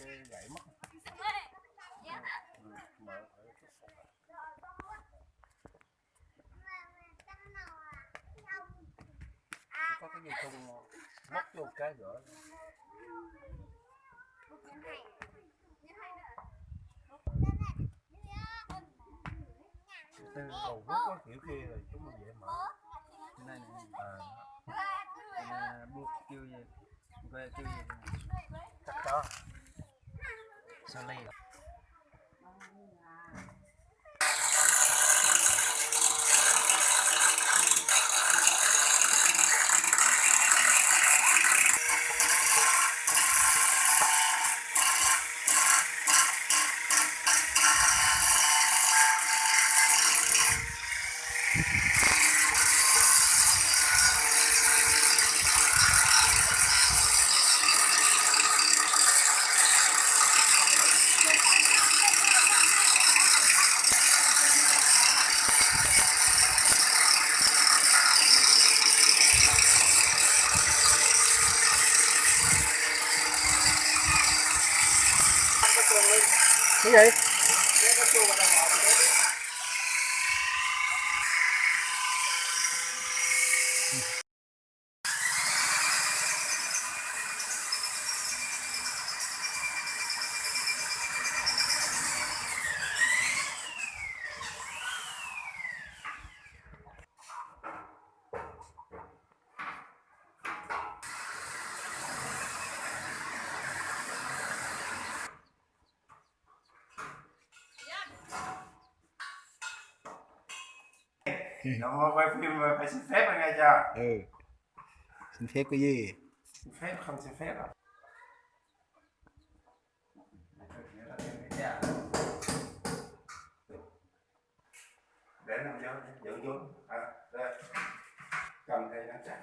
cái gãy mất. Có cái dây thun mất vô cái nữa. Từ đầu hút có kiểu kia rồi chúng mình dễ mở. Cái này này buộc kêu gì về kêu gì Chắc đó sao lì cái gì? Nó quay phim phải xin phép rồi nghe chưa? Ừ. Xin phép cái gì? Xin phép không xin phép à? Để làm vô, giữ vô. Đây. Cầm đây nó chặt.